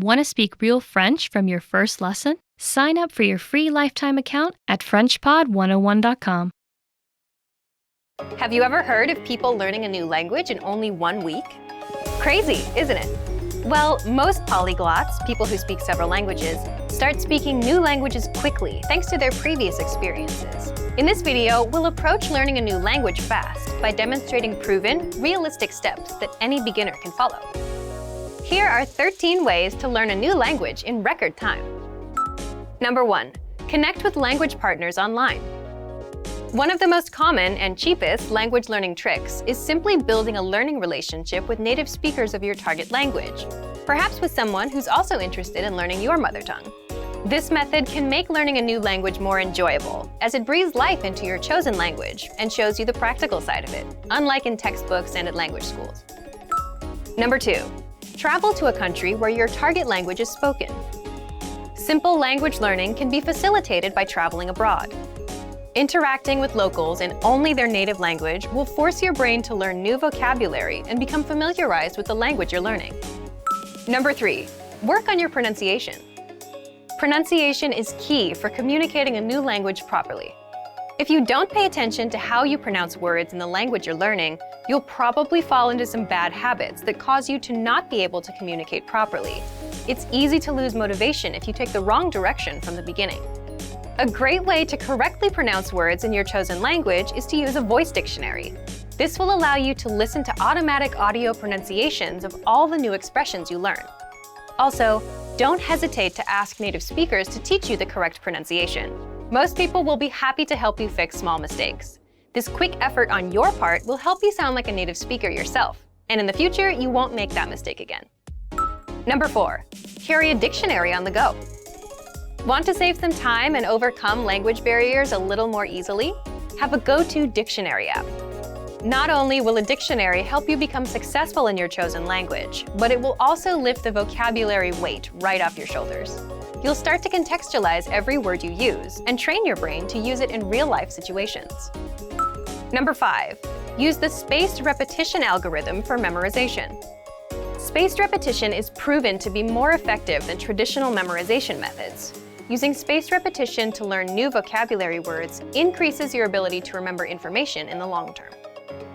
Want to speak real French from your first lesson? Sign up for your free lifetime account at FrenchPod101.com. Have you ever heard of people learning a new language in only 1 week? Crazy, isn't it? Well, most polyglots, people who speak several languages, start speaking new languages quickly thanks to their previous experiences. In this video, we'll approach learning a new language fast by demonstrating proven, realistic steps that any beginner can follow. Here are 13 ways to learn a new language in record time. Number 1. Connect with language partners online. One of the most common and cheapest language learning tricks is simply building a learning relationship with native speakers of your target language, perhaps with someone who's also interested in learning your mother tongue. This method can make learning a new language more enjoyable, as it breathes life into your chosen language and shows you the practical side of it, unlike in textbooks and at language schools. Number 2. Travel to a country where your target language is spoken. Simple language learning can be facilitated by traveling abroad. Interacting with locals in only their native language will force your brain to learn new vocabulary and become familiarized with the language you're learning. Number 3. Work on your pronunciation. Pronunciation is key for communicating a new language properly. If you don't pay attention to how you pronounce words in the language you're learning, you'll probably fall into some bad habits that cause you to not be able to communicate properly. It's easy to lose motivation if you take the wrong direction from the beginning. A great way to correctly pronounce words in your chosen language is to use a voice dictionary. This will allow you to listen to automatic audio pronunciations of all the new expressions you learn. Also, don't hesitate to ask native speakers to teach you the correct pronunciation. Most people will be happy to help you fix small mistakes. This quick effort on your part will help you sound like a native speaker yourself, and in the future, you won't make that mistake again. Number 4. Carry a dictionary on the go. Want to save some time and overcome language barriers a little more easily? Have a go-to dictionary app. Not only will a dictionary help you become successful in your chosen language, but it will also lift the vocabulary weight right off your shoulders. You'll start to contextualize every word you use and train your brain to use it in real-life situations. Number 5. Use the spaced repetition algorithm for memorization. Spaced repetition is proven to be more effective than traditional memorization methods. Using spaced repetition to learn new vocabulary words increases your ability to remember information in the long term.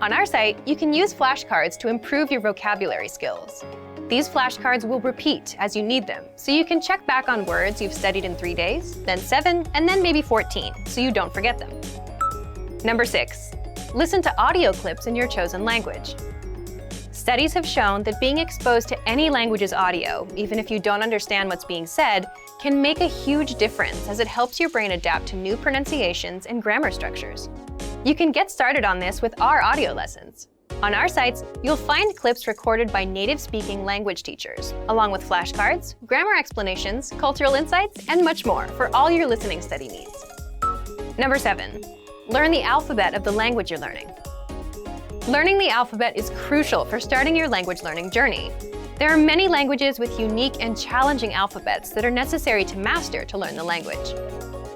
On our site, you can use flashcards to improve your vocabulary skills. These flashcards will repeat as you need them, so you can check back on words you've studied in 3 days, then 7, and then maybe 14, so you don't forget them. Number 6. Listen to audio clips in your chosen language. Studies have shown that being exposed to any language's audio, even if you don't understand what's being said, can make a huge difference as it helps your brain adapt to new pronunciations and grammar structures. You can get started on this with our audio lessons. On our sites, you'll find clips recorded by native-speaking language teachers, along with flashcards, grammar explanations, cultural insights, and much more for all your listening study needs. Number 7. Learn the alphabet of the language you're learning. Learning the alphabet is crucial for starting your language learning journey. There are many languages with unique and challenging alphabets that are necessary to master to learn the language.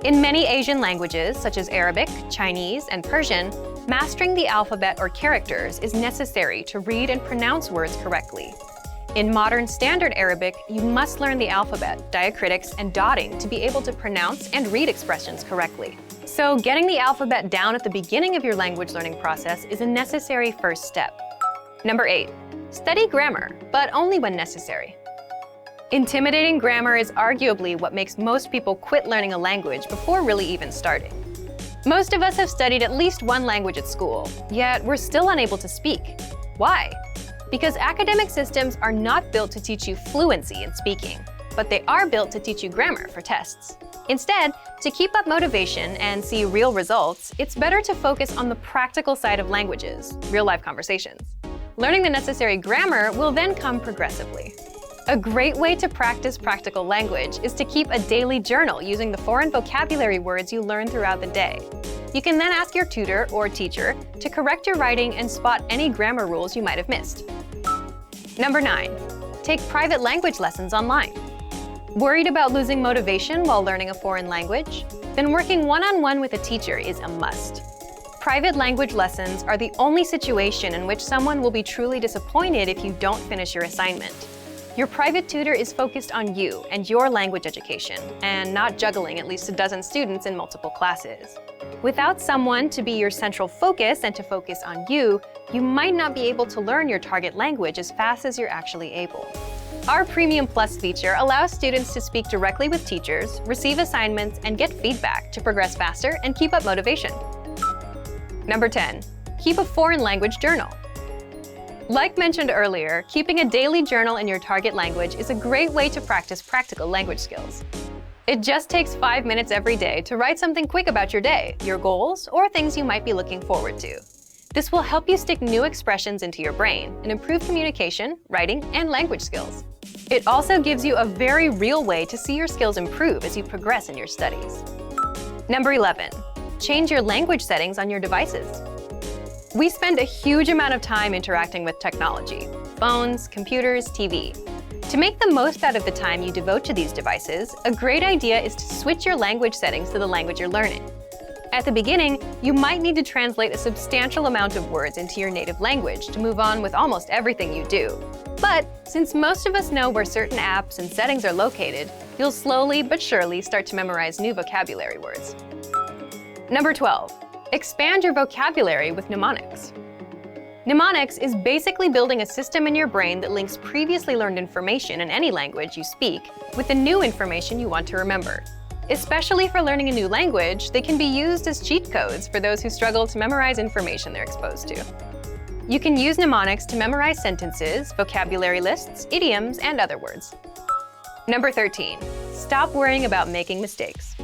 In many Asian languages, such as Arabic, Chinese, and Persian, mastering the alphabet or characters is necessary to read and pronounce words correctly. In modern Standard Arabic, you must learn the alphabet, diacritics, and dotting to be able to pronounce and read expressions correctly. So getting the alphabet down at the beginning of your language learning process is a necessary first step. Number 8. Study grammar, but only when necessary. Intimidating grammar is arguably what makes most people quit learning a language before really even starting. Most of us have studied at least one language at school, yet we're still unable to speak. Why? Because academic systems are not built to teach you fluency in speaking, but they are built to teach you grammar for tests. Instead, to keep up motivation and see real results, it's better to focus on the practical side of languages, real-life conversations. Learning the necessary grammar will then come progressively. A great way to practice practical language is to keep a daily journal using the foreign vocabulary words you learn throughout the day. You can then ask your tutor or teacher to correct your writing and spot any grammar rules you might have missed. Number 9. Take private language lessons online. Worried about losing motivation while learning a foreign language? Then working one-on-one with a teacher is a must. Private language lessons are the only situation in which someone will be truly disappointed if you don't finish your assignment. Your private tutor is focused on you and your language education, and not juggling at least a dozen students in multiple classes. Without someone to be your central focus and to focus on you, you might not be able to learn your target language as fast as you're actually able. Our Premium Plus feature allows students to speak directly with teachers, receive assignments, and get feedback to progress faster and keep up motivation. Number 10, keep a foreign language journal. Like mentioned earlier, keeping a daily journal in your target language is a great way to practice practical language skills. It just takes 5 minutes every day to write something quick about your day, your goals, or things you might be looking forward to. This will help you stick new expressions into your brain and improve communication, writing, and language skills. It also gives you a very real way to see your skills improve as you progress in your studies. Number 11, change your language settings on your devices. We spend a huge amount of time interacting with technology, phones, computers, TV. To make the most out of the time you devote to these devices, a great idea is to switch your language settings to the language you're learning. At the beginning, you might need to translate a substantial amount of words into your native language to move on with almost everything you do. But since most of us know where certain apps and settings are located, you'll slowly but surely start to memorize new vocabulary words. Number 12. Expand your vocabulary with mnemonics. Mnemonics is basically building a system in your brain that links previously learned information in any language you speak with the new information you want to remember. Especially for learning a new language, they can be used as cheat codes for those who struggle to memorize information they're exposed to. You can use mnemonics to memorize sentences, vocabulary lists, idioms, and other words. Number 13. Stop worrying about making mistakes.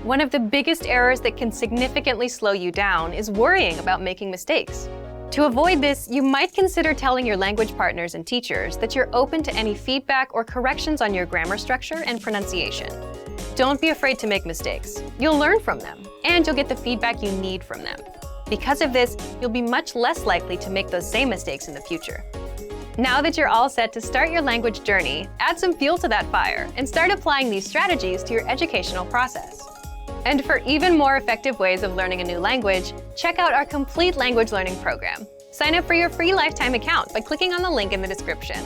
One of the biggest errors that can significantly slow you down is worrying about making mistakes. To avoid this, you might consider telling your language partners and teachers that you're open to any feedback or corrections on your grammar structure and pronunciation. Don't be afraid to make mistakes. You'll learn from them, and you'll get the feedback you need from them. Because of this, you'll be much less likely to make those same mistakes in the future. Now that you're all set to start your language journey, add some fuel to that fire and start applying these strategies to your educational process. And for even more effective ways of learning a new language, check out our complete language learning program. Sign up for your free lifetime account by clicking on the link in the description.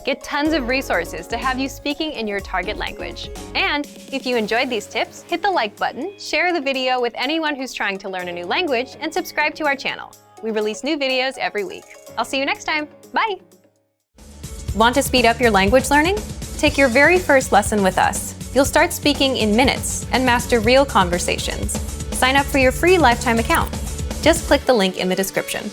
Get tons of resources to have you speaking in your target language. And if you enjoyed these tips, hit the like button, share the video with anyone who's trying to learn a new language, and subscribe to our channel. We release new videos every week. I'll see you next time. Bye! Want to speed up your language learning? Take your very first lesson with us. You'll start speaking in minutes and master real conversations. Sign up for your free lifetime account. Just click the link in the description.